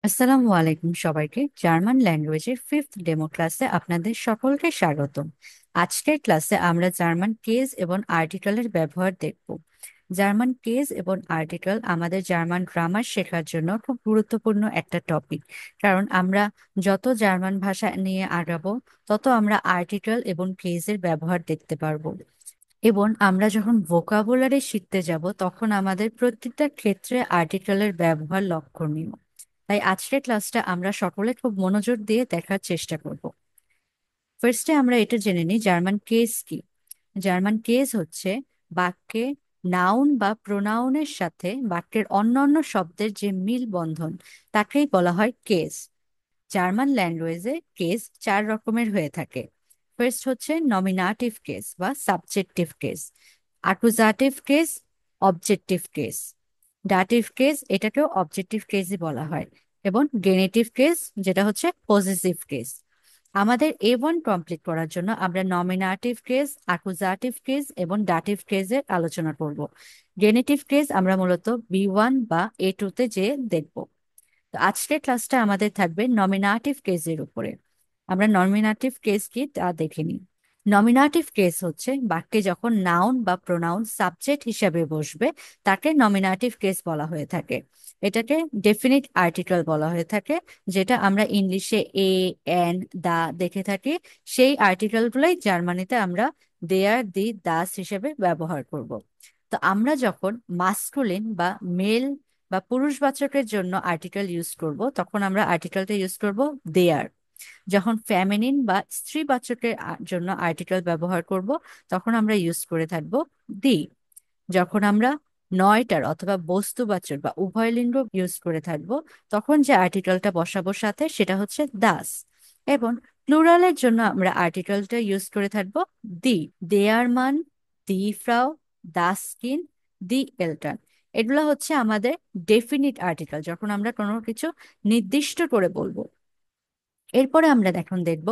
আসসালামু আলাইকুম সবাইকে। জার্মান ল্যাঙ্গুয়েজের ফিফথ ডেমো ক্লাসে আপনাদের সকলকে স্বাগতম। আজকের ক্লাসে আমরা জার্মান কেস এবং আর্টিকেলের ব্যবহার দেখব। জার্মান কেস এবং আর্টিকেল আমাদের জার্মান গ্রামার শেখার জন্য খুব গুরুত্বপূর্ণ একটা টপিক। কারণ আমরা যত জার্মান ভাষা নিয়ে আগাবো, তত আমরা আর্টিকেল এবং কেসের ব্যবহার দেখতে পারবো। এবং আমরা যখন ভোকাবুলারি শিখতে যাব, তখন আমাদের প্রত্যেকটা ক্ষেত্রে আর্টিকেলের ব্যবহার লক্ষণীয়। তাই আজকের ক্লাসটা আমরা সকলে খুব মনোযোগ দিয়ে দেখার চেষ্টা করব। ফার্স্টে আমরা এটা জেনে নিই জার্মান কেস কি। জার্মান কেস হচ্ছে বাক্যে নাউন বা প্রোনাউনের সাথে বাক্যের অন্যান্য শব্দের যে মিল বন্ধন, তাকেই বলা হয় কেস। জার্মান ল্যাঙ্গুয়েজে কেস চার রকমের হয়ে থাকে। ফার্স্ট হচ্ছে নমিনাটিভ কেস বা subjective case, accusative case, objective case, dative case, এটাকেও অবজেক্টিভ কেসই বলা হয়, এবং গেনেটিভ কেস, যেটা হচ্ছে পজিটিভ কেস। আমাদের A1 কমপ্লিট করার জন্য আমরা নমিনাটিভ কেস, অ্যাকুজাটিভ কেস এবং ডাটিভ কেসের আলোচনা করব। গেনেটিভ কেস আমরা মূলত B1 বা A2 তে যে দেখব। তো আজকের ক্লাসটা আমাদের থাকবে নমিনাটিভ কেসের উপরে। আমরা নমিনাটিভ কেস কি তা দেখে নিই। নমিনাটিভ কেস হচ্ছে বাক্যে যখন নাউন বা প্রোনাউন সাবজেক্ট হিসাবে বসবে, তাকে নমিনাটিভ কেস বলা হয়ে থাকে। এটাকে ডেফিনিট আর্টিকেল বলা হয়ে থাকে, যেটা আমরা ইংলিশে এ, এন, দা দেখে থাকি। সেই আর্টিকেলগুলোই জার্মানিতে আমরা দেয়ার, দি, দাস হিসেবে ব্যবহার করব। তো আমরা যখন মাস্কুলিন বা মেল বা পুরুষবাচকের জন্য আর্টিকেল ইউজ করব, তখন আমরা আর্টিকেলটা ইউজ করব দেয়ার। যখন ফ্যামিনিন বা স্ত্রীবাচকের জন্য আর্টিকেল ব্যবহার করব, তখন আমরা ইউজ করে থাকবো দি। যখন আমরা নয়টার অথবা বস্তুবাচক বা উভয় লিঙ্গ ইউজ করে থাকবো, তখন যে আর্টিকেলটা বসাবো সাথে, সেটা হচ্ছে দাস। এবং প্লুরালের জন্য আমরা আর্টিকেলটা ইউজ করে থাকবো দি। দেয়ার মান, দি ফ্রাউ, দাস কিন, দি এলটান। এগুলো হচ্ছে আমাদের ডেফিনিট আর্টিকেল, যখন আমরা কোনো কিছু নির্দিষ্ট করে বলবো। এরপরে আমরা এখন দেখব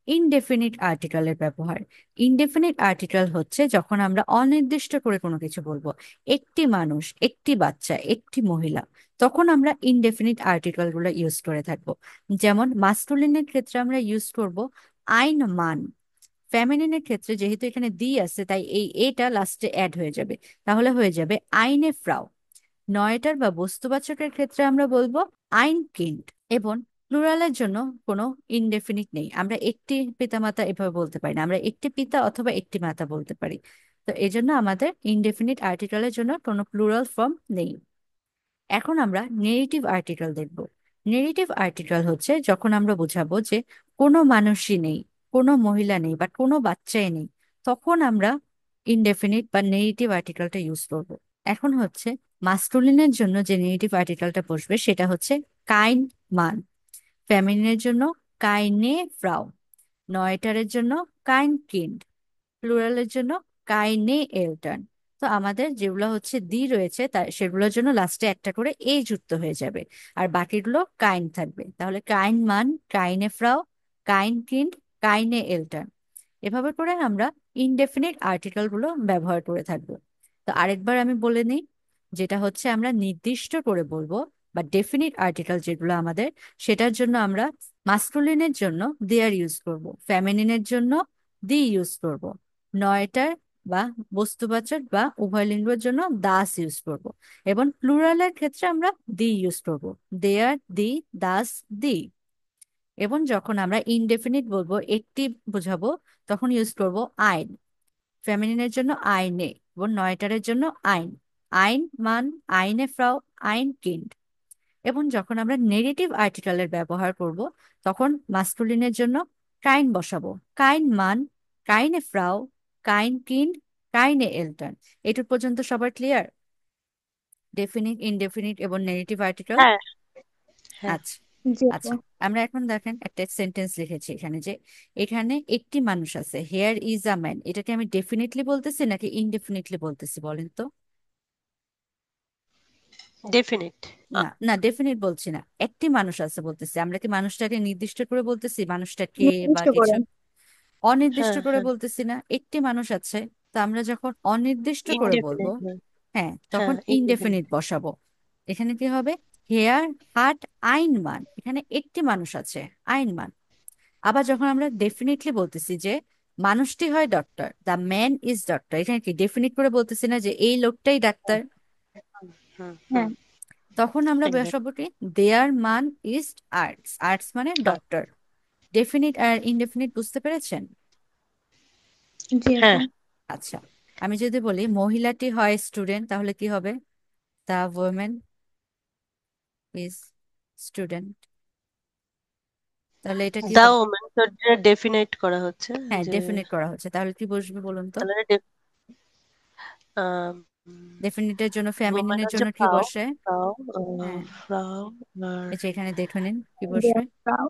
ইনডেফিনিট আর্টিকেলের ব্যবহার। ইনডেফিনিট আর্টিকেল হচ্ছে যখন আমরা অনির্দিষ্ট করে কোনো কিছু বলবো। একটি মানুষ, একটি বাচ্চা, একটি মহিলা, তখন আমরা ইনডেফিনিট আর্টিকেল গুলো ইউজ করে থাকবো। যেমন মাস্কুলিনের ক্ষেত্রে আমরা ইউজ করব আইন মান। ফ্যামিলিনের ক্ষেত্রে যেহেতু এখানে দি আছে, তাই এই এটা লাস্টে অ্যাড হয়ে যাবে, তাহলে হয়ে যাবে আইনে ফ্রাউ। নয়টার বা বস্তুবাচকের ক্ষেত্রে আমরা বলবো আইন কিন্ড। এবং প্লুরালের জন্য কোনো ইনডেফিনিট নেই, আমরা একটি পিতামাতা এভাবে বলতে পারি না, আমরা একটি পিতা অথবা একটি মাতা বলতে পারি। তো এই জন্য আমাদের ইনডেফিনিট আর্টিকেলের জন্য কোনো প্লুরাল ফর্ম নেই। এখন আমরা নেগেটিভ আর্টিকেল দেখব। নেগেটিভ আর্টিকেল হচ্ছে যখন আমরা বোঝাবো যে কোনো মানুষই নেই, কোনো মহিলা নেই বা কোনো বাচ্চাই নেই, তখন আমরা ইনডেফিনিট বা নেগেটিভ আর্টিকেলটা ইউজ করব। এখন হচ্ছে মাস্কুলিনের জন্য যে নেগেটিভ আর্টিকেলটা বসবে, সেটা হচ্ছে কাইন মান। ফেমিনিনের জন্য কাইনে ফ্রাউ। নয়টারের জন্য কাইন কিন্ড। প্লুরালের জন্য কাইনে এলটার্ন। তো আমাদের যেগুলো হচ্ছে দি রয়েছে, তা সেগুলোর জন্য লাস্টে একটা করে এ যুক্ত হয়ে যাবে, আর বাকিগুলো কাইন থাকবে। তাহলে কাইন মান, কাইনে ফ্রাউ, কাইন কিন্ড, কাইনে এলটার্ন। এভাবে করে আমরা ইনডেফিনিট আর্টিকেল গুলো ব্যবহার করে থাকবো। তো আরেকবার আমি বলে নিই, যেটা হচ্ছে আমরা নির্দিষ্ট করে বলবো বা ডেফিনিট আর্টিকেল যেগুলো আমাদের, সেটার জন্য আমরা মাস্কুলিনের জন্য দেয়ার ইউজ করব, ফেমিনিনের জন্য দি ইউজ করব, নয়টার বা বস্তুবাচক বা উভয় লিঙ্গের জন্য দাস ইউজ করব, এবং প্লুরালের ক্ষেত্রে আমরা দি ইউজ করব, দেয়ার, দি, দাস, দি। এবং যখন আমরা ইনডেফিনিট বলবো, একটি বোঝাবো, তখন ইউজ করব আইন। ফেমিনিনের জন্য আইনে, এবং নয়টারের জন্য আইন। আইন মান, আইনে ফ্রাউ, আইন কিন্ড। এবং যখন আমরা নেগেটিভ আর্টিকেলের ব্যবহার করব, তখন মাস্কুলিনের জন্য কাইন বসাবো। কাইন মান, কাইনে ফ্রাউ, কাইন কিন্ড, কাইনে এলটার্ন। এটুক পর্যন্ত সবার ক্লিয়ার? ডেফিনিট, ইনডেফিনিট এবং নেগেটিভ আর্টিকেল। হ্যাঁ, হ্যাঁ। আচ্ছা। জি আপু। আচ্ছা, আমরা এখন দেখেন একটা সেন্টেন্স লিখেছি এখানে, যে এখানে একটি মানুষ আছে, হেয়ার ইজ আ ম্যান। এটাকে আমি ডেফিনেটলি বলতেছি নাকি ইনডেফিনেটলি বলতেছি বলেন তো? ডেফিনিট। না না, ডেফিনিট বলছি না, একটি মানুষ আছে বলতেছি। আমরা কি মানুষটাকে নির্দিষ্ট করে বলতেছি, মানুষটা কে বা নির্দিষ্ট কিছু? করে। অনির্দিষ্ট হ্যাঁ, করে হ্যাঁ। বলতেছি না, একটি মানুষ আছে। তো আমরা যখন অনির্দিষ্ট করে বলবো, ইনডেফিনিট। হ্যাঁ, তখন হ্যাঁ, ইনডেফিনিট ইনডেফিনিট। বসাবো। এখানে কি হবে? হেয়ার হাট আইন মান, এখানে একটি মানুষ আছে, আইন মান। আবার যখন আমরা ডেফিনেটলি বলতেছি যে মানুষটি হয় doctor, the man is doctor, এখানে কি ডেফিনিট করে বলতেছি না যে এই লোকটাই ডাক্তার? হুম হুম হ্যাঁ। তখন আমরা একদম। বসাবো কি, দেয়ার মান ইজ আর্টস, আর্টস মানে আর ডক্টর। ডেফিনিট আর ইনডেফিনিট বুঝতে পেরেছেন? জি আপু। হ্যাঁ, আচ্ছা, আমি যদি বলি মহিলাটি হয় স্টুডেন্ট, তাহলে কি হবে? The women is student. তাহলে এটা কি দা হবে? ওমেন তো ডেফিনেট করা হচ্ছে হ্যাঁ, যে ডেফিনেট করা হচ্ছে, তাহলে কি বসবে বলুন তো? তাহলে ডেফিনিটের জন্য, ওমেন ফেমিনিনের হচ্ছে জন্য কি ফ্রাউ, বসে? ফ্রাউ, হ্যাঁ, ফ্রাউ আর এই যে এখানে দেখে নিন কি বসবে। দেয়ার ফ্রাউ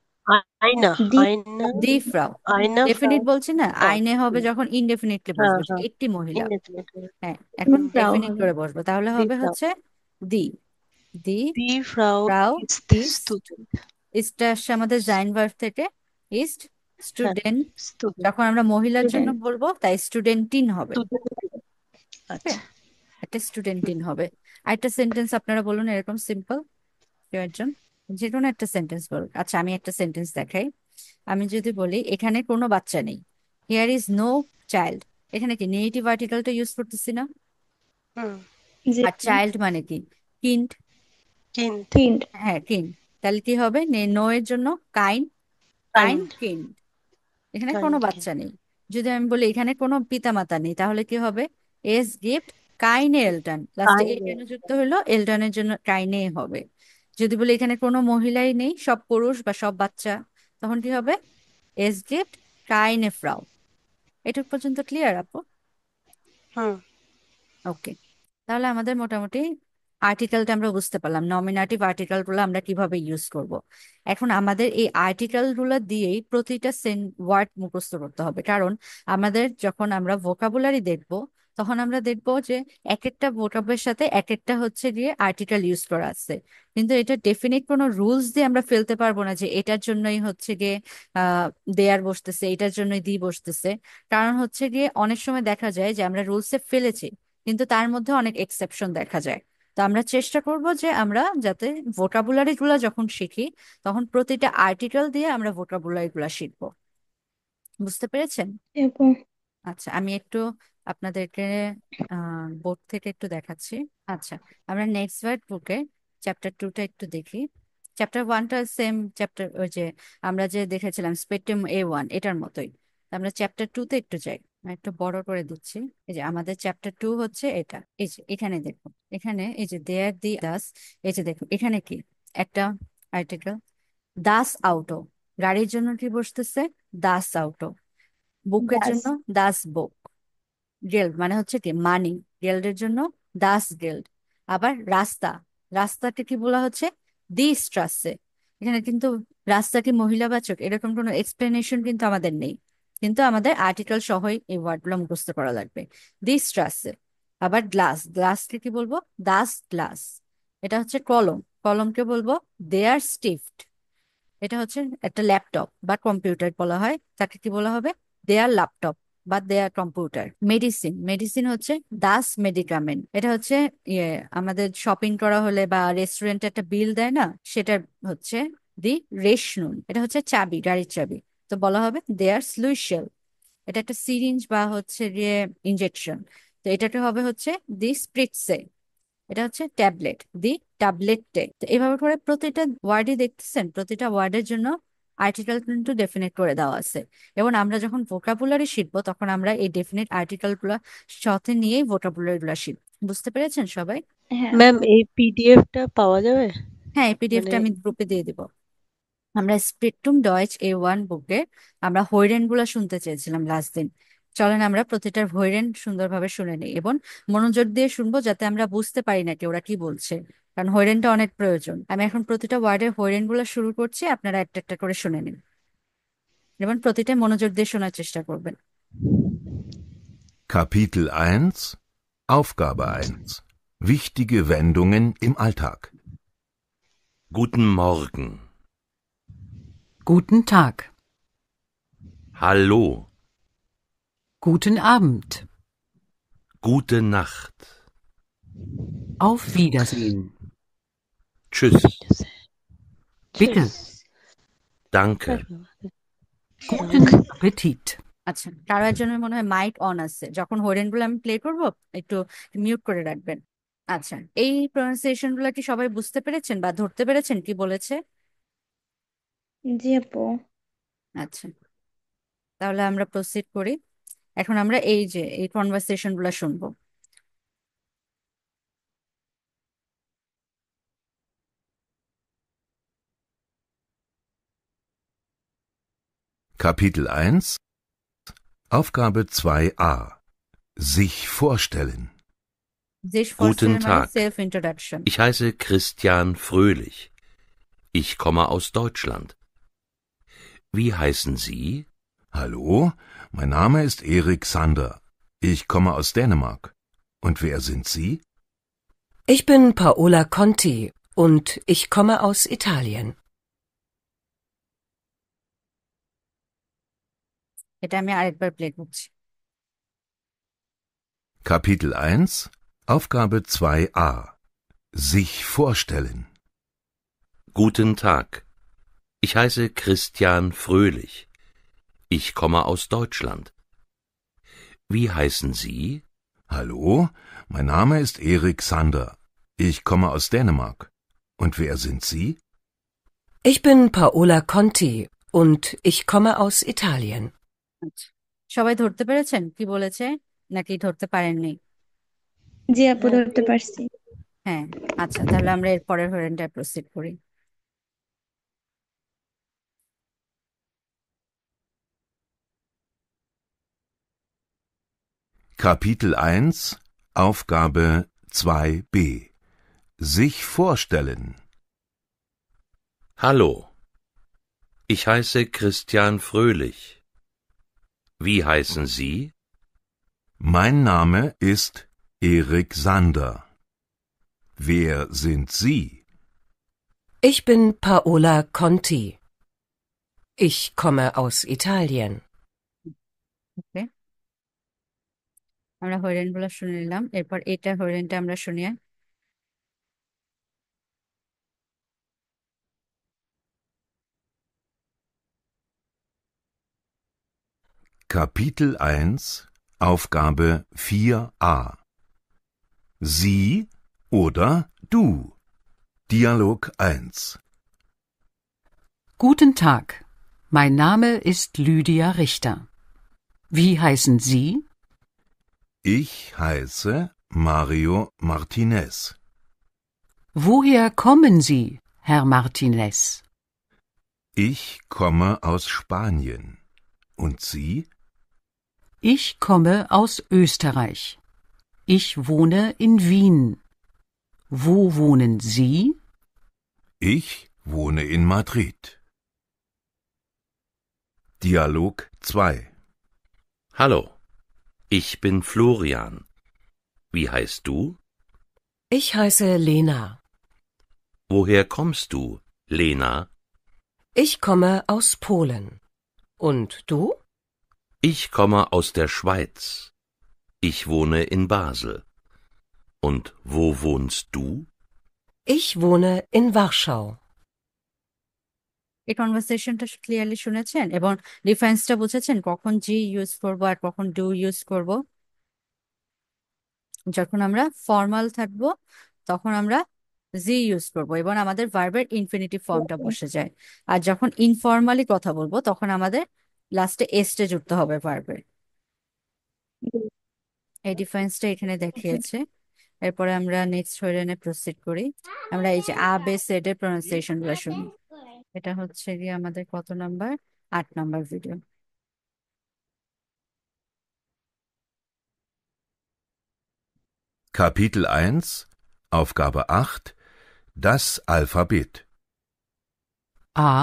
আয়না, দি আয়না, দি ফ্রাউ। আয়না ফ্রাউ, ডেফিনিট বলছি না, ফ্রাউ। আইনে হবে যখন ইনডেফিনিটলি হ্যাঁ বসবে, যে হ্যাঁ, একটি মহিলা। ইনডেফিনেট হ্যাঁ, এখন ফ্রাউ ডেফিনিট হবে। করে বসবো, তাহলে দি হবে ফ্রাউ। হচ্ছে দি। দি দি ফ্রাউ ফ্রাউ ইস্ট ইজ, স্টুডেন্ট। ইজটা আসছে আমাদের জাইন ভার্ব থেকে, ইস্ট হ্যাঁ, স্টুডেন্ট। স্টুডেন্ট, যখন আমরা মহিলার জন্য স্টুডেন্ট। বলবো তাই স্টুডেন্টিন হবে। স্টুডেন্ট। ওকে, আচ্ছা, একটা স্টুডেন্টিন হবে। আরেকটা সেন্টেন্স আপনারা বলুন এরকম সিম্পল, কেউ একজন যে কোনো একটা সেন্টেন্স বলুন। আচ্ছা, আমি একটা সেন্টেন্স দেখাই। আমি যদি বলি এখানে কোনো বাচ্চা নেই, হিয়ার ইজ নো চাইল্ড, এখানে কি নেগেটিভ আর্টিকেলটা ইউজ করতেছি না? হুম, জি আর আপু। চাইল্ড মানে কি, কিন্ড। Kind, kind. হ্যাঁ, কিন্ড। তাহলে কি হবে, নো এর জন্য কাইন, কাইন কাইন্ড, কিন্ড। এখানে কোনো কাইন্ড বাচ্চা কিন্ড। নেই। যদি আমি বলি এখানে কোনো পিতামাতা নেই, তাহলে কি হবে, এস গিফট কাইনে এলটান, লাস্টে এ কাইন্ড, কেন যুক্ত হলো, এলটানের জন্য কাইনে হবে। যদি বলি এখানে কোনো মহিলাই নেই, সব পুরুষ বা সব বাচ্চা, তখন কি হবে, এস গিফট কাইনে ফ্রাউ। এটুক পর্যন্ত ক্লিয়ার আপু? হুম, ওকে, তাহলে আমাদের মোটামুটি আর্টিকেলটা আমরা বুঝতে পারলাম, নমিনেটিভ আর্টিকেল গুলো আমরা কিভাবে ইউজ করব। এখন আমাদের এই আর্টিকেল গুলো দিয়েই প্রতিটা ওয়ার্ড মুখস্থ করতে হবে, কারণ আমাদের যখন আমরা ভোকাবুলারি দেখব, তখন আমরা দেখব যে এক একটা ভোকাবের সাথে এক একটা হচ্ছে গিয়ে আর্টিকেল ইউজ করা আছে। কিন্তু এটা ডেফিনিট কোনো রুলস দিয়ে আমরা ফেলতে পারবো না যে এটার জন্যই হচ্ছে গিয়ে আহ দেয়ার বসতেছে, এটার জন্যই দি বসতেছে। কারণ হচ্ছে গিয়ে অনেক সময় দেখা যায় যে আমরা রুলসে ফেলেছি, কিন্তু তার মধ্যে অনেক এক্সেপশন দেখা যায়। তো আমরা চেষ্টা করব যে আমরা যাতে ভোকাবুলারি গুলা যখন শিখি, তখন প্রতিটা আর্টিকেল দিয়ে আমরা ভোকাবুলারি গুলা শিখবো। বুঝতে পেরেছেন? জি আপু। আচ্ছা, আমি একটু আপনাদেরকে বোর্ড থেকে একটু দেখাচ্ছি। আচ্ছা, আমরা নেক্সট ওয়ার্ড বুকে চ্যাপ্টার 2টা একটু দেখি। চ্যাপ্টার 1টা সেম চ্যাপ্টার, ওই যে আমরা যে দেখেছিলাম স্পেকট্রাম A1 এটার মতোই। তো আমরা চ্যাপ্টার 2তে একটু যাই, আমি একটু বড় করে দিচ্ছি। এই যে আমাদের চ্যাপ্টার 2 হচ্ছে এটা, এই যে এখানে দেখুন, এখানে এই যে দেয়ার দি দাস, এই যে দেখুন এখানে কি একটা আর্টিকেল, দাস আউটো, গাড়ির জন্য কি বসতেছে, দাস আউটো। বুকের দাস। জন্য দাস বুক। গেল্ড মানে হচ্ছে কি মানি, গেল্ডের জন্য দাস গেল্ড। আবার রাস্তা, রাস্তাকে কি বলা হচ্ছে, দি স্ট্রাসে। এখানে কিন্তু রাস্তা কি মহিলাবাচক এরকম কোনো এক্সপ্লেনেশন কিন্তু আমাদের নেই, কিন্তু আমাদের আর্টিকেল সহই এই ওয়ার্ডগুলো মুখস্থ করা লাগবে। দি স্ট্রাসে। আবার গ্লাস, গ্লাসকে কি বলবো, দাস গ্লাস। এটা হচ্ছে কলম, কলমকে বলবো দেয়ার স্টিফট। এটা হচ্ছে একটা ল্যাপটপ বা কম্পিউটার বলা হয়, তাকে কি বলা হবে, দেয়ার ল্যাপটপ বা দেয়ার কম্পিউটার। মেডিসিন, মেডিসিন হচ্ছে দাস মেডিকামেন্ট। এটা হচ্ছে ইয়ে, আমাদের শপিং করা হলে বা রেস্টুরেন্টে একটা বিল দেয় না, সেটা হচ্ছে দি রেশনুন। এটা হচ্ছে চাবি, গাড়ির চাবি, তো বলা হবে দেয়ার স্লুইশেল। এটা একটা সিরিঞ্জ বা হচ্ছে গিয়ে ইনজেকশন, তো এটাকে হবে হচ্ছে দি স্প্রিটসে। এটা হচ্ছে ট্যাবলেট, দি ট্যাবলেটে। তো এভাবে করে প্রতিটা ওয়ার্ডই দেখতেছেন, প্রতিটা ওয়ার্ডের জন্য আর্টিকেল কিন্তু ডেফিনেট করে দেওয়া আছে। এবং আমরা যখন ভোকাবুলারি শিখবো, তখন আমরা এই ডেফিনেট আর্টিকেল গুলা সাথে নিয়েই ভোকাবুলারি গুলা শিখবো। বুঝতে পেরেছেন সবাই? হ্যাঁ। ম্যাম এই পিডিএফটা পাওয়া যাবে? হ্যাঁ, এই মানে পিডিএফটা আমি গ্রুপে দিয়ে দিব। আমরা স্প্রিকটুম ডয়েচ A1 বুকে আমরা হয়রেন গুলা শুনতে চেয়েছিলাম লাস্ট দিন। চলেন আমরা প্রতিটার হয়রেন সুন্দরভাবে শুনে নিই এবং মনোযোগ দিয়ে শুনবো, যাতে আমরা বুঝতে পারি না কি ওরা কি বলছে, কারণ হয়রেনটা অনেক প্রয়োজন। আমি এখন প্রতিটা ওয়ার্ডের হয়রেন গুলা শুরু করছি, আপনারা একটা একটা করে শুনে নিন এবং প্রতিটা মনোযোগ দিয়ে শোনার চেষ্টা করবেন। Kapitel 1 Aufgabe 1 Wichtige Wendungen im Alltag. Guten Morgen. Guten Tag. Hallo. Guten Abend. Gute Nacht. Auf Wiedersehen. Tschüss. Bitte. Tschüss. Danke. Guten Appetit. আচ্ছা, কারো একজনের মনে হয় মাইক অন আছে। যখন হরেন গুলো আমি প্লে করব, একটু মিউট করে রাখবেন। আচ্ছা, এই প্রনাউন্সিয়েশন গুলো কি সবাই বুঝতে পেরেছেন বা ধরতে পেরেছেন কি বলেছে? জি আপু। আচ্ছা, তাহলে আমরা প্রসিড করি। এখন আমরা এই কনভারসেশন গুলো শুনবো। Kapitel 1 Aufgabe 2a Sich vorstellen. Sich Guten vorstellen মানে Tag. Self introduction. Ich heiße Christian Fröhlich. Ich komme aus Deutschland. Wie heißen Sie? Hallo, mein Name ist Erik Sander. Ich komme aus Dänemark. Und wer sind Sie? Ich bin Paola Conti und ich komme aus Italien. এটা আমি আরেকবার play করছি। Kapitel 1 Aufgabe 2a Sich vorstellen. Guten Tag. Ich heiße Christian Fröhlich. Ich komme aus Deutschland. Wie heißen Sie? Hallo, mein Name ist Erik Sander. Ich komme aus Dänemark. Und wer sind Sie? Ich bin Paola Conti und ich komme aus Italien. আচ্ছা, সবাই ধরতে পেরেছেন কি বলেছে নাকি ধরতে পারেননি? জি আপু, ধরতে পারছি। হ্যাঁ, আচ্ছা, তাহলে আমরা এর পরের হরেনটায় প্রসিড করি। Kapitel 1 Aufgabe 2b Sich vorstellen. Hallo. Ich heiße Christian Fröhlich. Wie heißen Sie? Mein Name ist Erik Sander. Wer sind Sie? Ich bin Paola Conti. Ich komme aus Italien. ওকে, আমরা হরেন গুলো শুনে নিলাম। এরপর এটা হরেনটা আমরা শুনিয়ে। Kapitel 1 Aufgabe 4a Sie oder du? Dialog 1 Guten Tag. Mein Name ist Lydia Richter. Wie heißen Sie? Ich heiße Mario Martinez. Woher kommen Sie, Herr Martinez? Ich komme aus Spanien. Und Sie? Ich komme aus Österreich. Ich wohne in Wien. Wo wohnen Sie? Ich wohne in Madrid. Dialog 2 Hallo. Ich bin Florian. Wie heißt du? Ich heiße Lena. Woher kommst du, Lena? Ich komme aus Polen. Und du? Ich komme aus der Schweiz. Ich wohne in Basel. Und wo wohnst du? Ich wohne in Warschau. এই কনভারসেশনটা clearly শুনেছেন এবং ডিফারেন্সটা বুঝেছেন, কখন G use করব আর কখন do use করব। যখন আমরা ফর্মাল থাকবো তখন আমরা জি ইউজ করব এবং আমাদের ভার্বের ইনফিনিটিভ ফর্মটা বসে যায়। আর যখন ইনফর্মালি কথা বলবো তখন আমাদের লাস্টে এসটে যুক্ত হবে ভার্বের। এই ডিফারেন্সটা এখানে দেখিয়েছে। এরপরে আমরা নেক্সট হরেনে প্রসিড করি। আমরা এই যে আ বে সেড এর প্রনাউন্সিয়েশন গুলো শুনি। এটা হচ্ছে গিয়ে আমাদের কত number? 8 number video. Kapitel 1 Aufgabe 8 Das Alphabet A,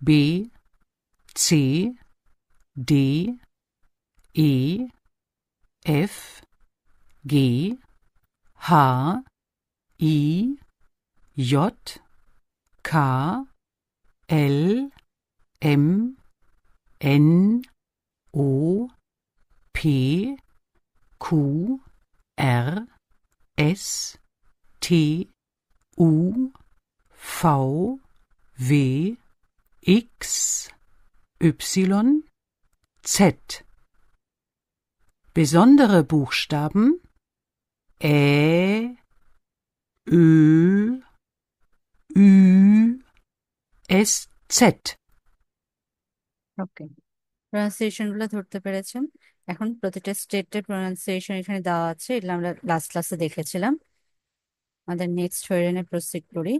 B, C, D, E, F, G, H, I, J, K, L, M, N, O, P, Q, R, S, T, U, V, W, X, Y, Z. Besondere Buchstaben Ä, Ö, Ü, S, Z. Okay, pronunciation গুলো ধরতে পেরেছেন। এখন প্রতিটা স্টেটের pronunciation এখানে দেওয়া আছে, এগুলো আমরা লাস্ট ক্লাসে দেখেছিলাম। আমাদের নেক্সট হয়েনে প্রসিড করি।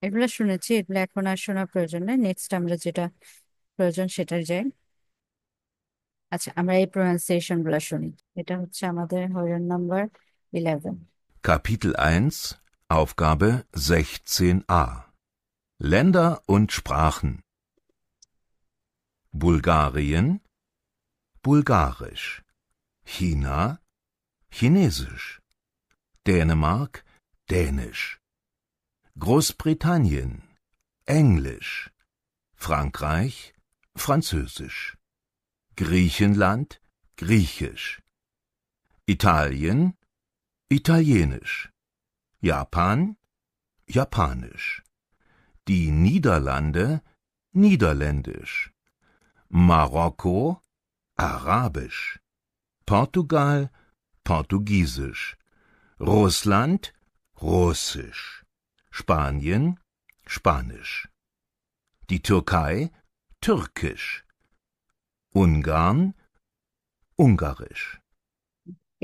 এগুলো শুনেছি, এগুলো এখন আর শোনার প্রয়োজন নেই। নেক্সট আমরা যেটা প্রয়োজন সেটার যাই। আচ্ছা, আমরা এই প্রনাউন্সিয়েশন গুলো শুনি। এটা হচ্ছে আমাদের হয়েন number 11। Kapitel 1, Aufgabe 16a. Länder und Sprachen. Bulgarien, Bulgarisch. China, Chinesisch. Dänemark, Dänisch. Großbritannien, Englisch. Frankreich, Französisch. Griechenland, Griechisch. Italien, Italienisch. Japan, Japanisch. Die Niederlande, Niederländisch. Marokko, Arabisch. Portugal, Portugiesisch. Russland, Russisch. Spanien, Spanisch. Die Türkei, Türkisch. Ungarn, Ungarisch.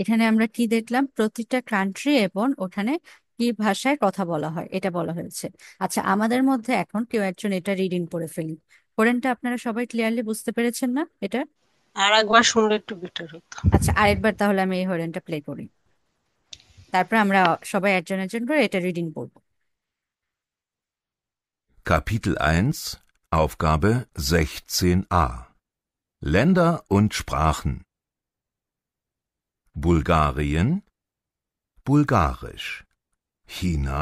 এখানে আমরা কি দেখলাম? প্রতিটা country এবং ওখানে কি ভাষায় কথা বলা হয় এটা বলা হয়েছে। আচ্ছা, আমাদের মধ্যে এখন কেউ একজন এটা রিডিং করে ফেলি। কোরেনটা আপনারা সবাই ক্লিয়ারলি বুঝতে পেরেছেন না এটা? আর একবার শুনলে একটু বেটার হতো। আচ্ছা, আরেকবার তাহলে আমি এই হরেনটা প্লে করি, তারপর আমরা সবাই একজন একজন করে এটা রিডিং করব। Kapitel 1, Aufgabe 16a. Länder und Sprachen. Bulgarien, Bulgarisch. China,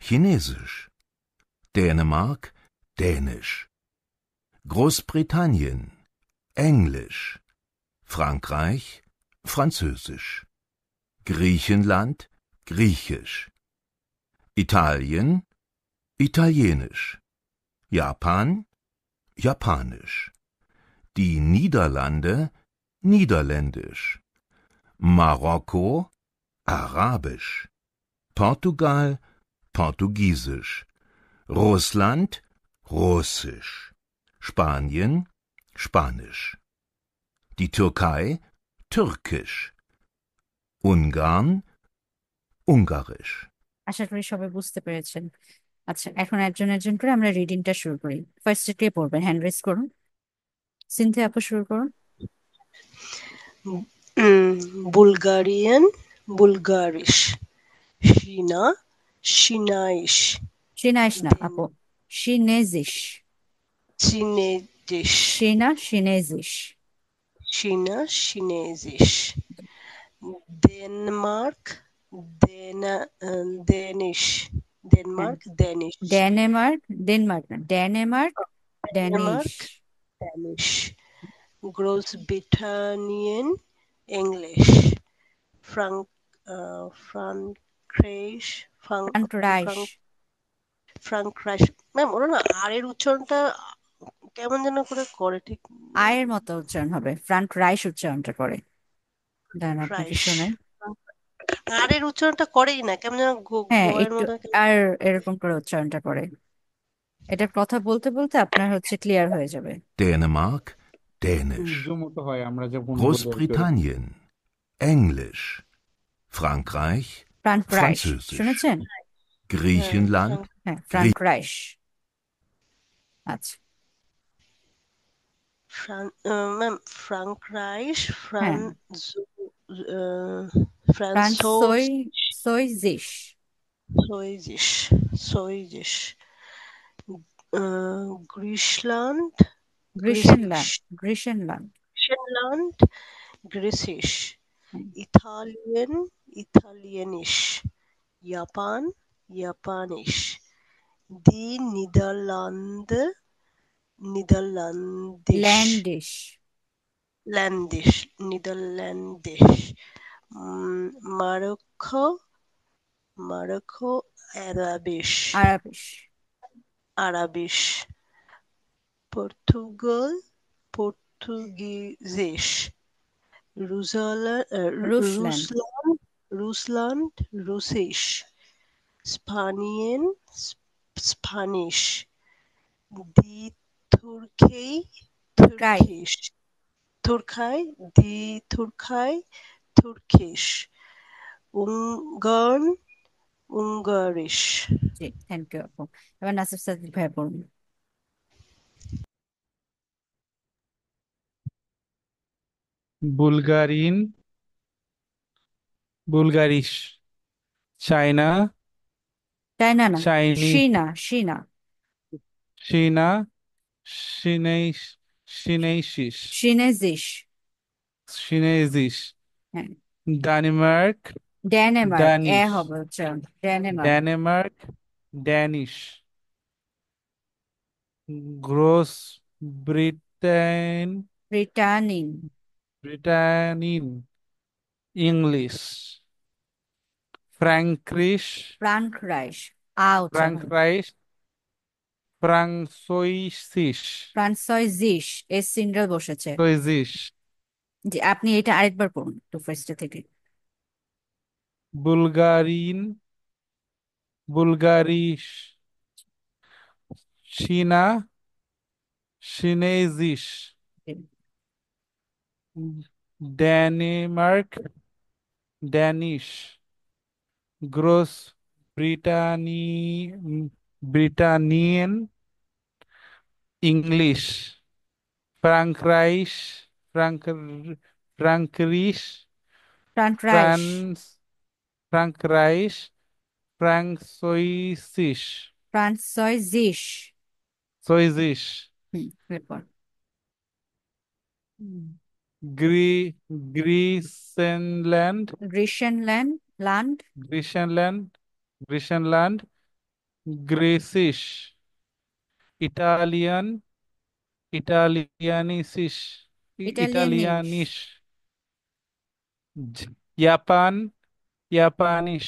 Chinesisch. Dänemark, Dänisch. Großbritannien, Englisch. Frankreich, Französisch. Griechenland, Griechisch. Italien, Italienisch. Japan, Japanisch. Die Niederlande, Niederländisch. Marokko, Arabisch. Portugal, Portugiesisch. Russland, Russisch. Spanien, Spanisch. Die Türkei, Türkisch. Ungarn, Ungarisch. আশা করি সবাই বুঝতে পেরেছেন। আচ্ছা, এখন একজন একজন করে আমরা রিডিংটা শুরু করি। ফার্স্টে কে পড়বেন? হ্যান্ড রেজ করুন। সিনথিয়া আপু শুরু করুন। বুলগারিয়ান, বুলগারিশ। চীনা, চীনাইশ। সিনাইশ না আপু, সিনেজিস। চীনেজিশ। সিনা সিনেজিস। চীনা, চীনেজিশ। ডেনমার্ক, ডেনিশ। ডেনমার্ক, ডেনিশ। ডেনমার্ক, ডেনমার্ক না, ডেনমার্ক, ড্যানিশ। ড্যানিশ। গ্রোসব্রিটানিয়ান, ইংলিশ। ফ্রাঙ্করাইশ, ফ্রাঙ্করাইশ। ফ্রাঙ্করাইশ। ম্যাম ওরা না আর এর উচ্চারণটা কেমন যেন করে করে ঠিক আয়ের মতো উচ্চারণ হবে, ফ্রাঙ্করাইশ উচ্চারণটা করে। দাঁড়ান আপনাকে রাইশ। শোনাই। আর এর উচ্চারণটা করেই না, কেমন যেন হ্যাঁ, গয়ের একটু মতো। আর এরকম করে উচ্চারণটা করে। এটা কথা বলতে বলতে আপনার হচ্ছে ক্লিয়ার হয়ে যাবে। Dänemark, Dänisch. Großbritannien, Englisch. Frankreich, ফ্রাঙ্করাইশ Französisch. শুনেছেন? Griechenland, হ্যাঁ, ফ্রাঙ্করাইশ। আচ্ছা, ম্যাম ফ্রাঙ্করাইশ, হ্যাঁ, ফ্রান্সোইজিস। ফ্রান্সোইজিশ, সোইজিশ। গ্রিসল্যান্ড, গ্রিসেনল্যান্ড, গ্রিসেনল্যান্ড। গ্রিসেনল্যান্ড, গ্রিসিশ। হুম। ইতালিয়ান, ইতালিয়ানিশ। জাপান, জাপানিশ। দি নিদারল্যান্ড, নিদারল্যান্ডিশ। ল্যান্ডিশ। ল্যান্ডিশ, নিদারল্যান্ডিশ। মারোক্কো, মারোক্কো, আরাবিশ। আরাবিশ। আরাবিশ, পর্তুগাল, পর্তুগিজিশ, রুশল্যান্ড, রুসলান, রুসলান্ড, রুসিশ, স্পানিয়েন, স্প্যানিশ, দি তুর্কি, তুর্কাই, তুর্কিশ, তুর্কাই, দি তুর্কাই, তুর্কিশ, উঙ্গান, উঙ্গারিশ। জি থ্যাংক ইউ আপু। এবার নাসির সাদিক ভাই পড়ুন। বুলগারিন, বুলগারিশ, চায়না, চায়না না, চাইনিজ, শিনা, শিনা, চীনা, সিনেইস, সিনেইসিস, সিনেজিস, সিনেজিস, হ্যাঁ, ডেনমার্ক, ডেনমার্ক, দানিশ, হবে হচ্ছে ডেনমার্ক, ডেনমার্ক, ড্যানিশ, গ্রোস ব্রিটেন, ব্রিটানিন, ব্রিটানিন, ইংলিশ, ফ্র্যাঙ্করিশ, ফ্রাঙ্করাইশ, উচ্চারণ হবে, ফ্র্যাঙ্করাইশ, ফ্রাংসইসিস, ফ্রান্সয়েজিস, এস সিঙ্গেল বসেছে। সুইজিস, জি আপনি এটা আরেকবার পড়ুন টু ফার্স্ট থেকে। বুলগারিন, বুলগারিশ, চীনা, সিনেজিস, ডেনমার্ক, ড্যানিশ, গ্রোস ব্রিটানি, ব্রিটানিয়ান, ইংলিশ, ফ্রাঙ্করাইশ, ফ্রাঙ্ক, ফ্রাঙ্করিশ, ফ্রান্করাইশ, ফ্রান্স, ফ্রাঙ্করাইশ, ফ্রাংসইসিস, ফ্রান্সয়েজিস, সুইজিস, এরপর গ্রি, গ্রিসেনল্যান্ড, গ্রিসেনল্যান্ড, ল্যান্ড, গ্রিসেনল্যান্ড, গ্রিসেনল্যান্ড, গ্রিসিস, ইটালিয়ান, ইটালিয়ানিসিস, ইটালিয়ানিশ, ইটালিয়ানিস, জাপান, জাপানিস,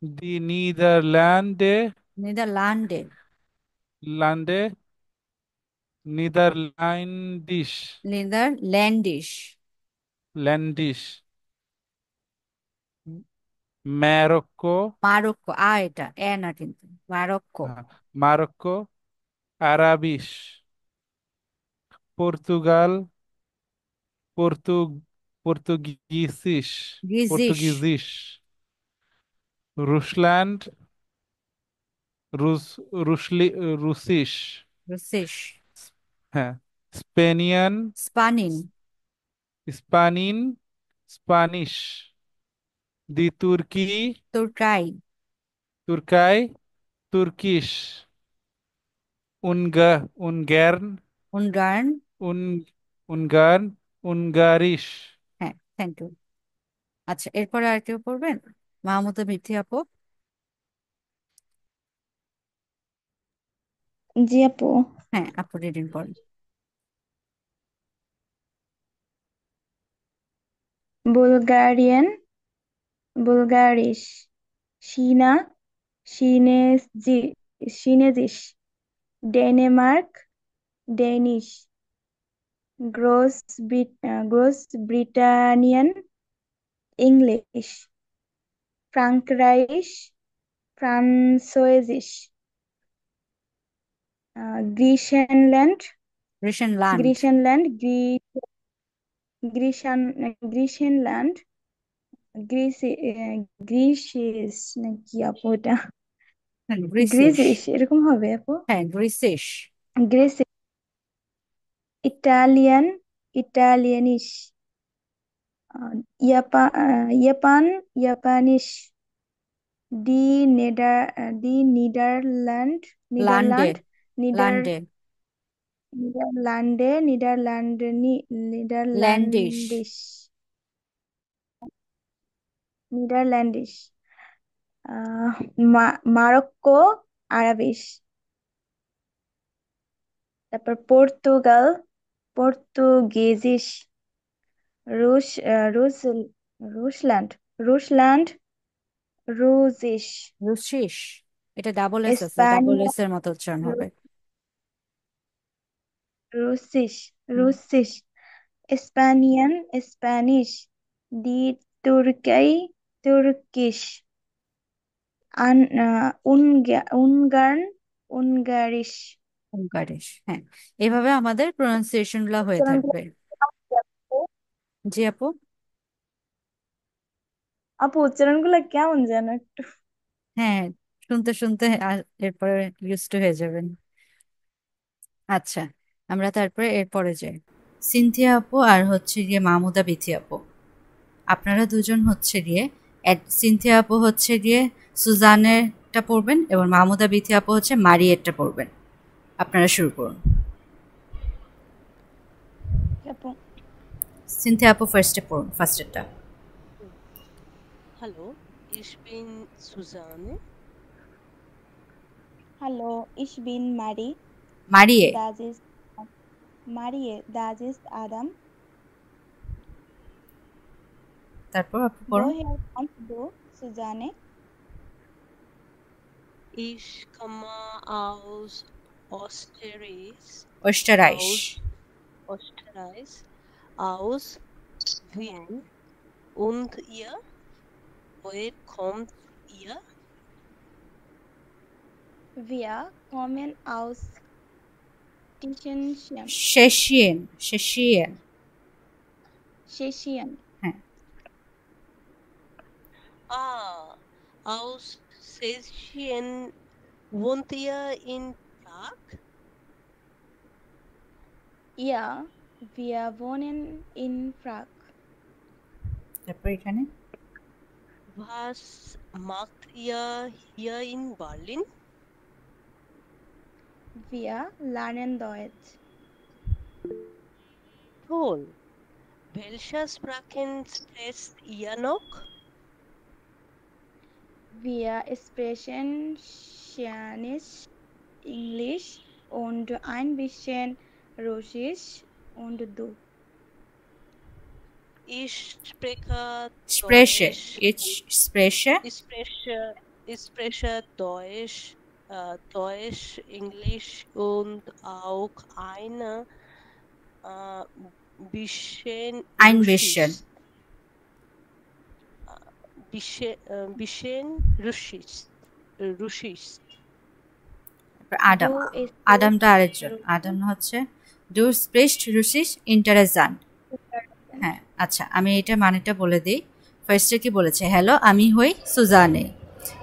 দি নিদারল্যান্ডে, নেদারল্যান্ডে, ল্যান্ডে, নিদারল্যান্ডিস, নেদারল্যান্ডিশ, ল্যান্ডিস, মরক্কো, মারক্কো, এটা না কিন্তু মারক্কো, মরক্কো, আরাবিস, পর্তুগাল, পর্তু, পর্তুগিসিস, গিজিস, পর্তুগিজিস, রুশল্যান্ড, রুস, রুশলি, রুসিস, রুসিস, হ্যাঁ, স্পেনিয়ান, স্পানিন, স্পানিন, স্প্যানিশ, দি তুর্কি, তুর্কাই, তুর্কাই, তুর্কিশ, উনগা, উনগার্ন, উনগার্ন, উন, উনগার্ন, উনগারিশ। হ্যাঁ থ্যাংক ইউ। আচ্ছা এরপরে আর কেউ পড়বেন? মাহমুদা মিথি আপু। জি আপু। হ্যাঁ আপু রিডিং করেন। বুলগারিয়ান, বুলগারিশ, চীনা, সিনেজি, সিনেজিস, ডেনমার্ক, ডেনিশ, গ্রোস গ্রোস ব্রিটানিয়ান, ইংলিশ, ফ্রাঙ্করাইশ, ফ্রান্সোয়েজিস, গ্রিসেনল্যান্ড, গ্রিসেনল্যান্ড, গ্রিসেনল্যান্ড, গ্রিসান, গ্রিসেনল্যান্ড, গ্রিসি, গ্রিসিস নাকি আপু এটা? হ্যাঁ গ্রিসিস, গ্রিসিস এরকম হবে আপু? হ্যাঁ গ্রিসিস, গ্রিসিস, ইটালিয়ান, ইটালিয়ানিশ, ইয়াপান, ইয়াপানিশ, ডি ডি নিদারল্যান্ড, লান্ডে, নিদারল্যান্ড, নিদার লান্ডে, নিদারল্যান্ডে, ল্যান্ডিশ, নিদারল্যান্ডিশ, নিদারল্যান্ডিশ, মারক্কো, আরাবিশ, তারপর পর্তুগাল, পর্তুগিজিস, রুশ, রুশ, রুশল্যান্ড, রুশল্যান্ড, রুজিস, রুসিস, এটা ডাবল এস আছে, ডাবল স্প্যানিয়ান এস এর মতো উচ্চারণ হবে। রুসিস হুম, রুসিস স্প্যানিয়ান স্প্যানিশ দি তুর্কাই তুর্কিশ উনগান উনগারিশ উনকারিশ। হ্যাঁ, এভাবে আমাদের প্রোনাউন্সিয়েশন গুলা হয়ে উচ্চারণগুলো থাকবে। জি আপু। আপু উচ্চারণগুলো কেমন যেন একটু। হ্যাঁ, শুনতে শুনতে এরপরে ইউজ টু হয়ে যাবেন। আচ্ছা, আমরা তারপরে এরপরে যাই। সিনথিয়া আপু আর হচ্ছে গিয়ে মাহমুদা বিথি আপু, আপনারা দুজন হচ্ছে গিয়ে সিনথিয়া আপু হচ্ছে গিয়ে সুজানেরটা পড়বেন এবং মাহমুদা বিথি আপু হচ্ছে মারিয়েরটা পড়বেন। আপনারা শুরু করুন। আপু সিনথিয়া আপু ফার্স্টে পড়ুন, ফার্স্টেরটা। Hallo, ich bin Susanne. Hello ich bin মারিয়ে। Das ist Adam. তারপর আপু পড়ুন। Woher kommst du, Susanne? Ich komme aus Österreich. ওয়েস্টারাইশ। Österreich. Aus Wien. Und ihr? Woher kommt ihr? Wir kommen aus Tschechien. শেশিয়েন। শেশিয়েন। Tschechien. হ্যাঁ, Aus Tschechien. Wohnt ihr in Prag? Ja, wir wohnen in Prag. তারপর এখানে Was macht ihr hier in Berlin? Wir lernen Deutsch. Toll. Welche Sprachen sprecht ihr noch? Wir sprechen Spanisch, Englisch und ein bisschen Russisch und du. Ich spreche স্প্রেশে। Deutsch. ইচ স্প্রেশে। Ich spreche Deutsch, Deutsch, Englisch und auch eine bisschen Ein Russisch. bisschen. Bisschen Russisch. Russisch. তারপর Adam. Du আদামটা আরেকজন। আদাম হচ্ছে do স্প্রেস্ট রুসিস ইন্টারেসান্ট। হ্যাঁ, আচ্ছা, আমি এটা মানেটা বলে দিই। ফার্স্টে কি বলেছে? হ্যালো, আমি হই সুজানে।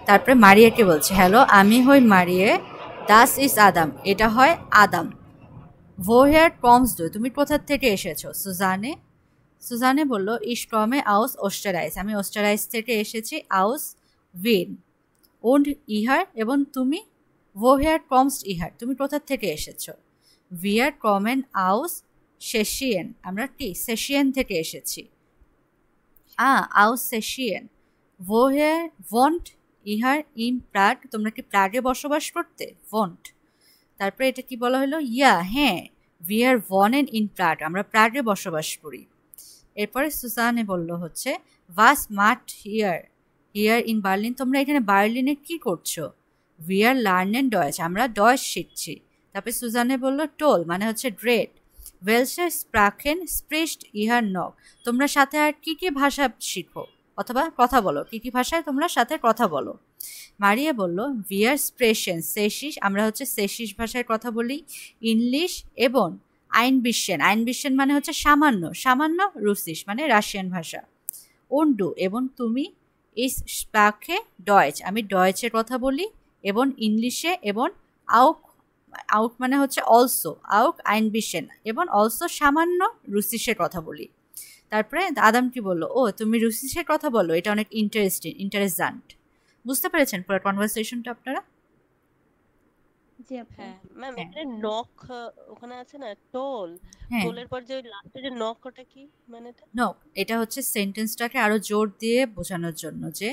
তারপরে মারিয়াকে বলছে হ্যালো, আমি হই মারিয়ে। দাস ইজ আদাম, এটা হয় আদাম। ভোহেয়ার কমস ডু, তুমি কোথা থেকে এসেছো? সুজানে। সুজানে বলল ইস কমে আউস ওস্টারাইস, আমি ওস্টারাইস থেকে এসেছি। আউস উইন ওন্ড ইহার, এবং তুমি? ভোহেয়ার কমস ইহার, তুমি কোথা থেকে এসেছো? ভিয়ার কমেন আউস সেশিয়েন, আমরা কি সেশিয়েন থেকে এসেছি। আউস সেশিয়েন। ভোহেয়ার ভন্ট ইহার ইন প্রাগ, তোমরা কি প্রাগে বসবাস করতে? ভন্ট। তারপরে এটা কি বলা হলো? ইয়া, হ্যাঁ। উই আর ভনেন ইন প্রাগ, আমরা প্রাগে বসবাস করি। এরপরে সুসানে বলল হচ্ছে ভাস মাট হিয়ার, হিয়ার ইন বার্লিন, তোমরা এখানে বার্লিনে কি করছো? উই আর লার্নেন ডয়েচ, আমরা ডয়েচ শিখছি। তারপরে সুজানে বলল টোল, মানে হচ্ছে গ্রেট। ওয়েলসে স্প্রাকেন স্প্রিস্ট ইহার নক, তোমরা সাথে আর কি কি ভাষা শিখো অথবা কথা বলো? কি কি ভাষায় তোমরা সাথে কথা বলো? মারিয়া বলল উই আর স্প্রেশন সেশিস, আমরা হচ্ছে সেশিস ভাষায় কথা বলি। ইংলিশ এবং আইন বিশেন, আইন বিশেন মানে হচ্ছে সামান্য, সামান্য রুসিস মানে রাশিয়ান ভাষা। ওন্ডু, এবং তুমি? ইস স্প্রাকে ডয়েচ, আমি ডয়েচের কথা বলি এবং ইংলিশে, এবং আউক, আউক মানে হচ্ছে অলসো, আউক আইন বিশেন, এবং অলসো সামান্য রুসিসের কথা বলি। তারপরে আদাম কি বললো? ও, তুমি রুসিসের কথা বলো, এটা অনেক ইন্টারেস্টিং, ইন্টারেস্টান্ট। বুঝতে পেরেছেন পুরো কনভারসেশনটা আপনারা? জি আপু। হ্যাঁ ম্যাম, হ্যাঁ। এখানে নক ওখানে আছে না টোল, হ্যাঁ, টোলের পর যে লাস্টে যে নক, ওটা কি মানে? এটা নক, এটা হচ্ছে সেন্টেন্সটাকে আরো জোর দিয়ে বোঝানোর জন্য যে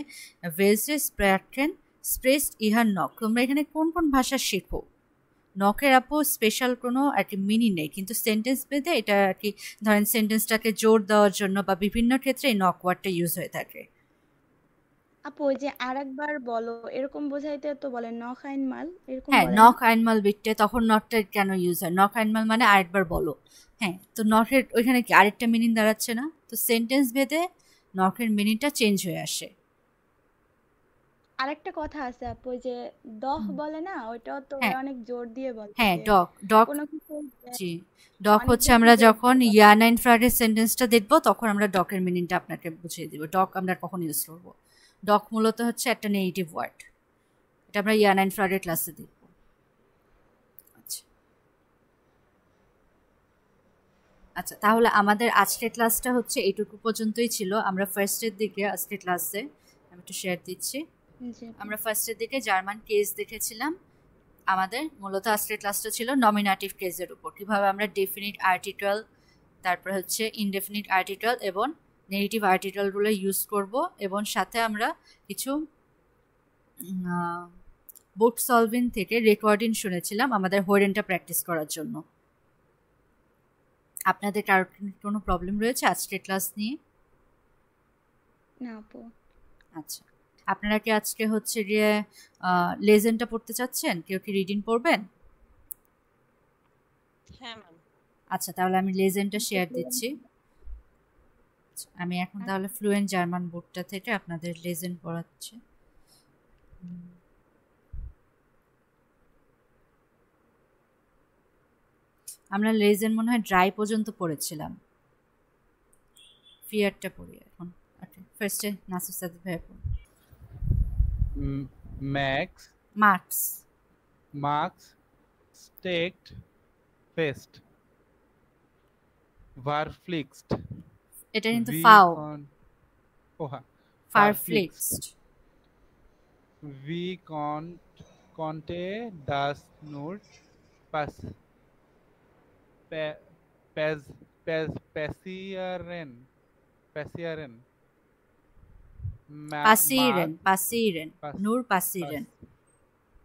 ওয়েলসে স্প্রাকেন স্প্রেস্ট ইহার নক, তোমরা এখানে কোন কোন ভাষা শেখো। নকের আপু স্পেশাল কোনো আর কি মিনিং নেই, কিন্তু সেন্টেন্স বেঁধে এটা আর কি ধরেন সেন্টেন্সটাকে জোর দেওয়ার জন্য বা বিভিন্ন ক্ষেত্রে এই নক ওয়ার্ডটা ইউজ হয়ে থাকে। আপু ওই যে আরেকবার বলো এরকম বোঝাইতে তো বলে নখ আইন মাল এরকম হ্যাঁ, বলে না? নক আইনমাল বিট্টে, তখন নটটা কেন ইউজ হয়? নক আইনমাল মানে আরেকবার বলো। হ্যাঁ, তো নটের ওইখানে কি আরেকটা মিনিং দাঁড়াচ্ছে না? তো সেন্টেন্স ভেদে নকের মিনিংটা চেঞ্জ হয়ে আসে। আরেকটা কথা আছে আপু ওই যে দহ হুম, বলে না, ওইটাও তো হ্যাঁ অনেক জোর দিয়ে বলে হ্যাঁ, যে ডক ডক। কোনো কিছু জি, ডক অনেক হচ্ছে বেশি আমরা জোর যখন দিয়ে বলে। ইয়ান অ্যান্ড ফ্রাইডের সেন্টেন্সটা দেখবো তখন আমরা ডকের মিনিংটা আপনাকে বুঝিয়ে দিব। ডক আমরা কখন ইউজ করবো? ডক মূলত হচ্ছে একটা নেগেটিভ ওয়ার্ড, এটা আমরা ইয়ান অ্যান্ড ফ্রাইডের ক্লাসে দেখবো। আচ্ছা আচ্ছা, তাহলে আমাদের আজকের ক্লাসটা হচ্ছে এইটুকু পর্যন্তই ছিল। আমরা ফার্স্টের দিকে আজকের ক্লাসে আমি একটু শেয়ার দিচ্ছি। জি আপু। আমরা ফার্স্টের দিকে জার্মান কেস দেখেছিলাম। আমাদের মূলত আজকের ক্লাসটা ছিল নমিনেটিভ কেসের উপর, কিভাবে আমরা ডেফিনিট আর্টিকেল, তারপর হচ্ছে ইনডেফিনিট আর্টিকেল এবং নেগেটিভ আর্টিকেলগুলো ইউজ করব, এবং সাথে আমরা কিছু বুক সলভিং থেকে রেকর্ডিং শুনেছিলাম আমাদের হোয়েরেনটা প্র্যাকটিস করার জন্য। আপনাদের কারোর কোনো প্রবলেম রয়েছে আজকের ক্লাস নিয়ে? না আপু। আচ্ছা, আপনারা কি আজকে হচ্ছে গিয়ে লেজেন্ডটা পড়তে চাচ্ছেন? কেউ কি রিডিং পড়বেন? হ্যাঁ ম্যাম। আচ্ছা, তাহলে আমি লেজেন্ডটা শেয়ার দিচ্ছি। আচ্ছা, আমি এখন তাহলে ফ্লুয়েন্ট জার্মান বোর্ডটা থেকে আপনাদের লেজেন্ড পড়াচ্ছি। আমরা লেজেন্ড মনে হয় ড্রাই পর্যন্ত পড়েছিলাম, ফিয়ারটা পড়ি এখন। ওকে, ফার্স্টে নাসির সাদিক ভাই পড়ুন। Max, Marx, Marx, staked, fest, verflixt, এটা কিন্তু wie ফাও, oha, ফারফ্লিক্সড। wie konnte das nur pass, pa- passieren, passieren, পাসিরেন, Marx, পাসিরেন, pass, নূর pass, পাসিরেন।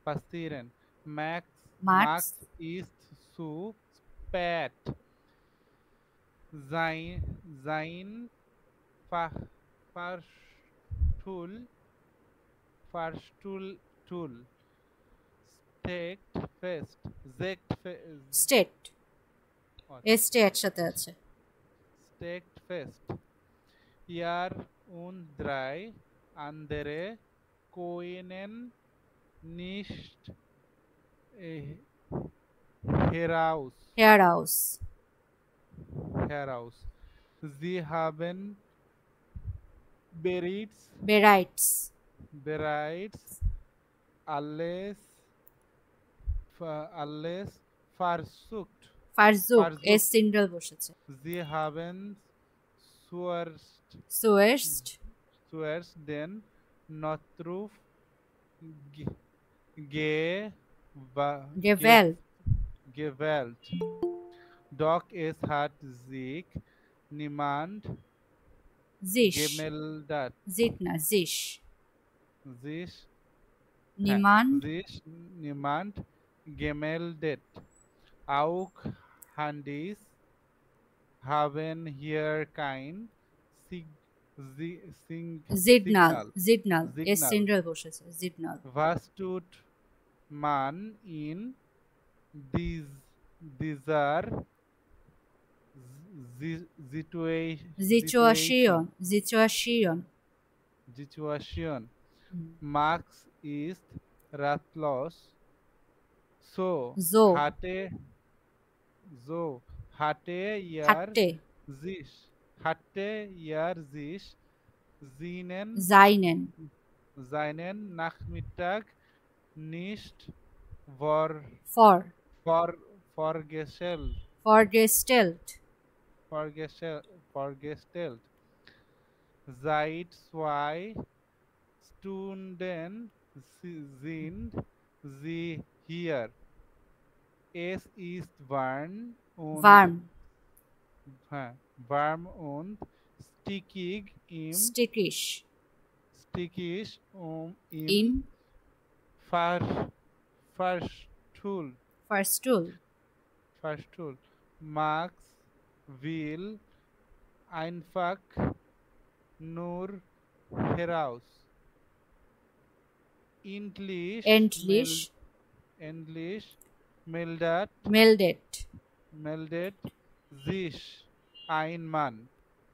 passieren, Max, Marx, Marx ist zu spät, sein Fahrstuhl, Fahrstuhl, steckt fest, স্টেট, what? এসটে একসাথে আছে। Steckt fest. Ihr und drei andere können nicht äh, heraus. হেয়ার হাউস, Heraus. Sie haben bereits, বেরাইটস, bereits alles, alles versucht. ফারজুক, এস সিঙ্গেল বসেছে। Sie haben সুয়েস্ট, zuerst den Notruf ge- গেভেল, gewählt. Doch es hat sich niemand জিস, gemeldet. জিট না জিস, Sich, নিমান্ড, sich niemand gemeldet. Auch Handys haben hier kein জিডনাল, Signal. জিডনাল, এস Signal. সিঙ্গেল বসেছে, জিডনাল। Was tut man in dieser জিচুয়াশিয়ন, জিচুয়াশিয়ন। Situation? Max ist ratlos. So So. hatte হাট্টে, sich জাইনেন, seinen Nachmittag nicht vor, for, vorgestellt. ফরগেস্টেলড, Vorgestellt. Seit 2 Stunden sind sie hier. Es ist warm und ভার্ম, warm und stickig স্টিকিশ, im in Fahrstuhl. ফার্স্টুল। Max will einfach nur heraus. endlich, endlich, endlich meldet, meldet sich ein Mann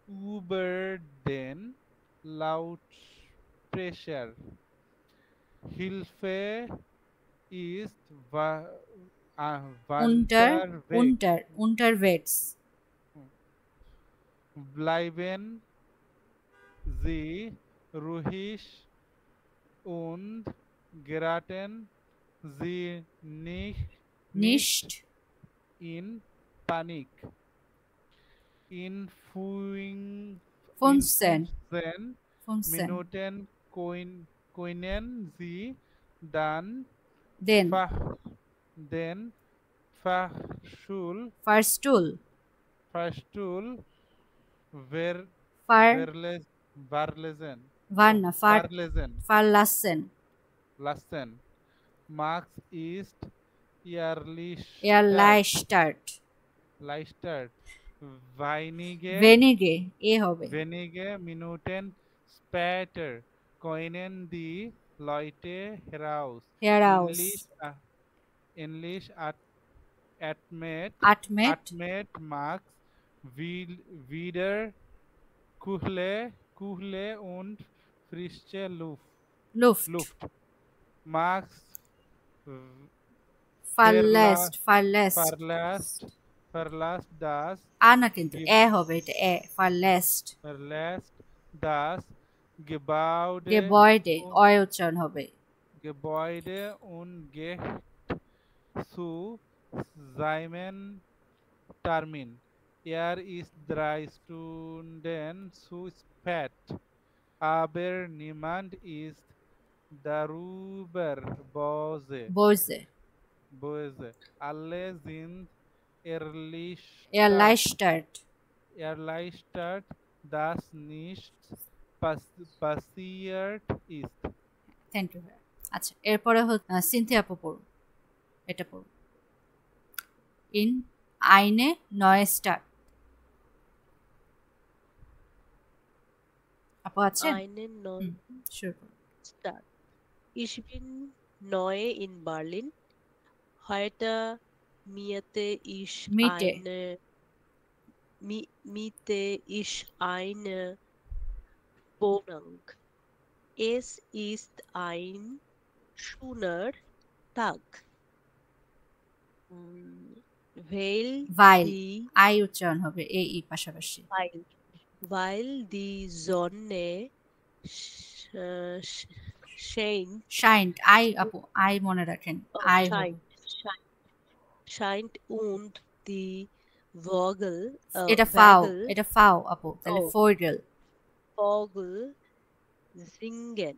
über den Lautsprecher. Hilfe ist unterwegs. unterwegs. Bleiben Sie ruhig und geraten Sie nicht in Panik. In 15 Minuten können Sie dann den den Fahrstuhl Fahrstuhl ver Fahr verlesen. wann verlassen. Lassen. Max ist erleichtert erleichtert. Wenige Minuten später können die Leute heraus. Endlich atmet Max wieder Kühle und frische Luft. Max verlässt das না কিন্তু হবে এটা verlässt das Gebäude উচ্চারণ হবে Gebäude und geht zu seinem Termin. Er ist 3 Stunden zu spät, aber niemand ist darüber böse. Alle sind erleichtert, dass nichts passiert ist. Thank you আচ্ছা এরপরে Cynthia আপু পড়ুন এটা পড়ুন ইন আইনে নয়েস্টার আপু আছে Eine Neustadt. Ich bin neu in Berlin. Heute miete ich eine Wohnung. Es ist ein schöner Tag. Weil I উচ্চারণ হবে এই পাশাপাশি weil die Sonne scheint I আপু আই মনে রাখেন I scheint und die Vogel এটা ফাও আপু তাহলে Vogel singen.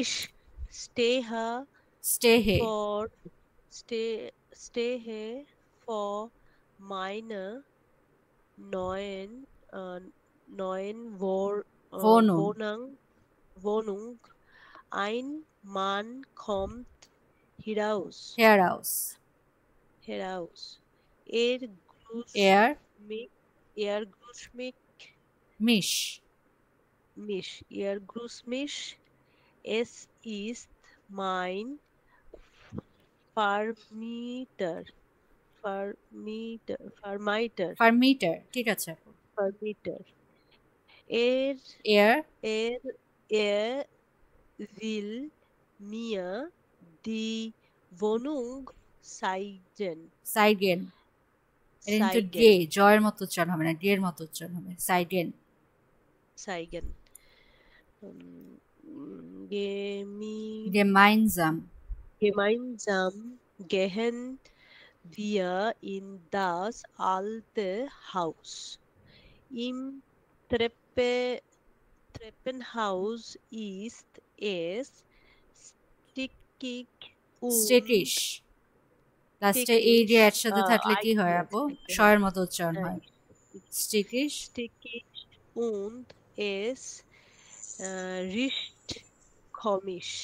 Ich stehe vor meiner neuen Wohnung. Ein Mann kommt heraus. Er grüßt mich. Es ist mein Vermieter. ঠিক আছে আপু Vermieter. Er will mir die Wohnung zeigen. এটা কিন্তু গে জয়ের মতো উচ্চারণ হবে না গের মতো উচ্চারণ হবে সাইগেন Gemeinsam gehen wir in das alte Haus. Im Treppenhaus ist es স্টেকিশ লাস্টে এই যে একসাথে থাকলে কি হয় আপু শয়ের মতো উচ্চারণ হয় স্টেকিশ und es riecht komisch.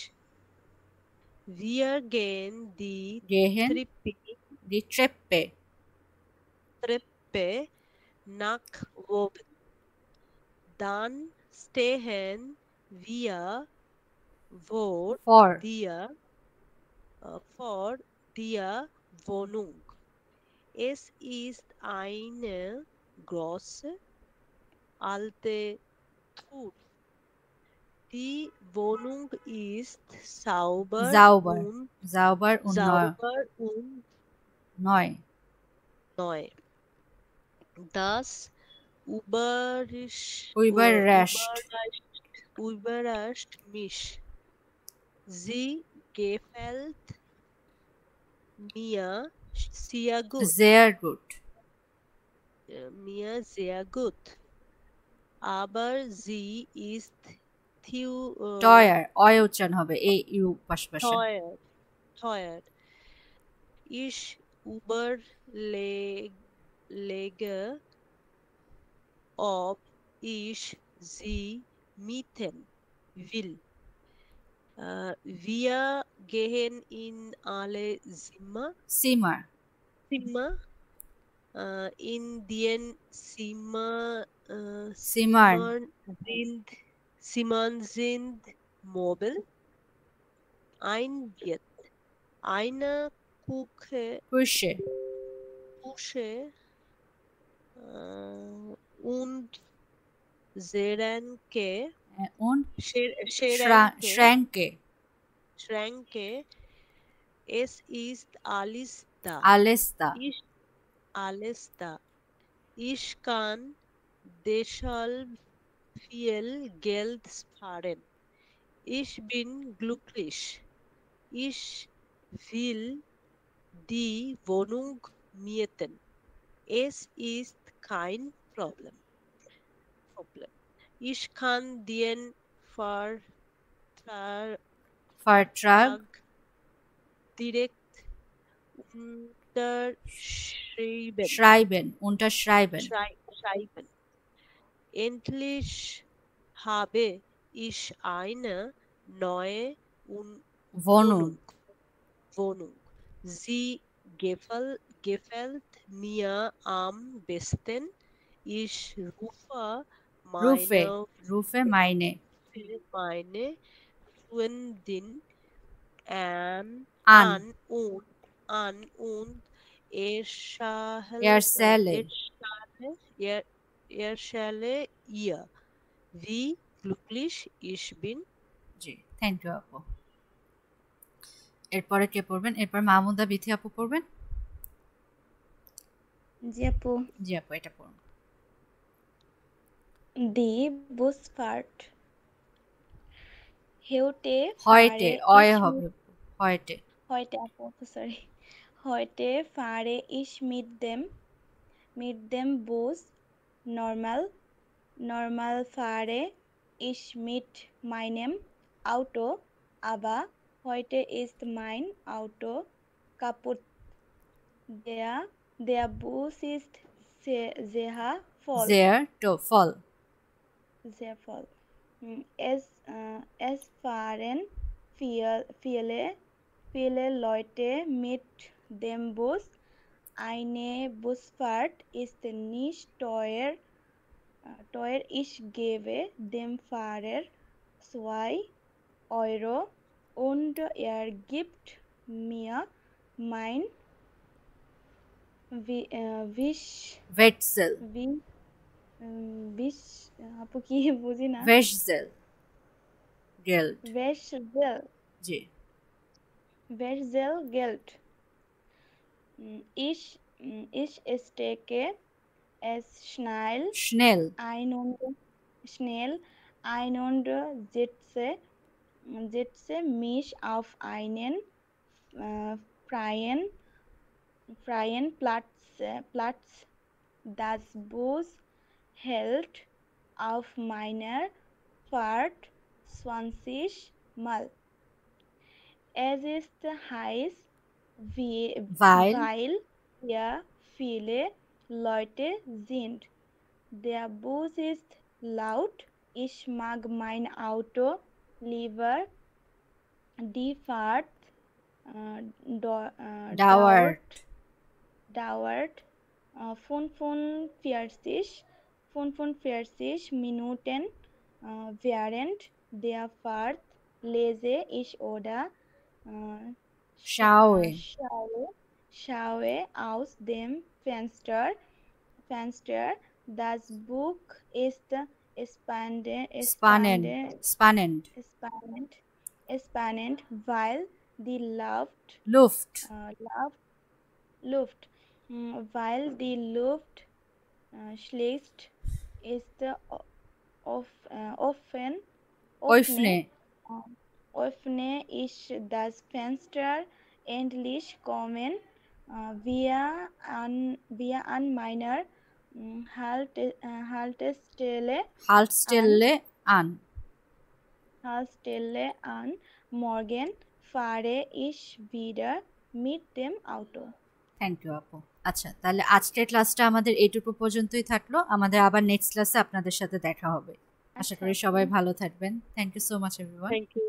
Wir gehen die Treppe nach oben. dann stehen wir vor for der vor der Wohnung. Es ist eine große alte Tür. Die Wohnung ist sauber sauber und sauber und sauber und neu neu. Das überrascht, überrascht überrascht mich. Sie gefällt mir sehr gut. sehr gut Mir sehr gut. Aber sie ist teuer অয় উচ্চারণ হবে এ you পাশে teuer. Teuer. Ich überlege, ob ich sie mieten will. Wir gehen in alle সিমার Zimmer. In den সিমার Zimmern sind Möbel, ein Bett, eine Küche Küche und Schränke. und Schränke. Schränke Es ist alles da. alles da Ich, alles da. Ich kann deshalb viel Geld sparen. Ich bin glücklich. Ich will die Wohnung mieten. Es ist kein Problem. Ich kann den Vertrag direkt unterschreiben. Schreiben. Endlich habe ich eine neue Wohnung. Sie gefällt mir am besten. Ich rufe meine meine Freundin an an und erzähle ihr, wie glücklich ich bin. জি thank you আপু এরপরে কে পড়বেন এরপর মাহমুদা বিথি আপু পড়বেন জি আপু এটা পড়ুন Die Busfahrt heute অয় হবে heute আপু sorry heute fahre ich mit dem Bus normal fahre ich mit meinem Auto aber heute ist mein Auto kaputt der Bus ist sehr voll sehr voll. Es fahren viele Leute mit dem Bus. Eine Busfahrt ist nicht teuer. Ich gebe dem Fahrer 2 € und er gibt mir mein Wetzel আপু কি বুঝি না Wetzel Geld G Wetzel Geld ich stecke es schnell ein und setze mich auf einen freien Platz. Das Bus hält auf meiner Fahrt 20 Mal. Es ist heiß, weil hier viele Leute sind. Der Bus ist laut. Ich mag mein Auto lieber. Die Fahrt dauert 45 45 Minuten während der Fahrt lese ich oder schaue. schaue aus dem Fenster. Das Buch ist spannend, Spannend. spannend, weil die Luft. weil die Luft schlecht ist, Öffne. öffne ich das Fenster, endlich kommen wir an meiner Haltestelle an. Morgen fahre ich wieder mit dem Auto. Thank you আপু। আচ্ছা, তাহলে আজকের ক্লাসটা আমাদের এইটুকু পর্যন্তই থাকলো। আমাদের আবার নেক্সট ক্লাসে আপনাদের সাথে দেখা হবে। আশা করি সবাই ভালো থাকবেন। Thank you so much everyone. Thank you.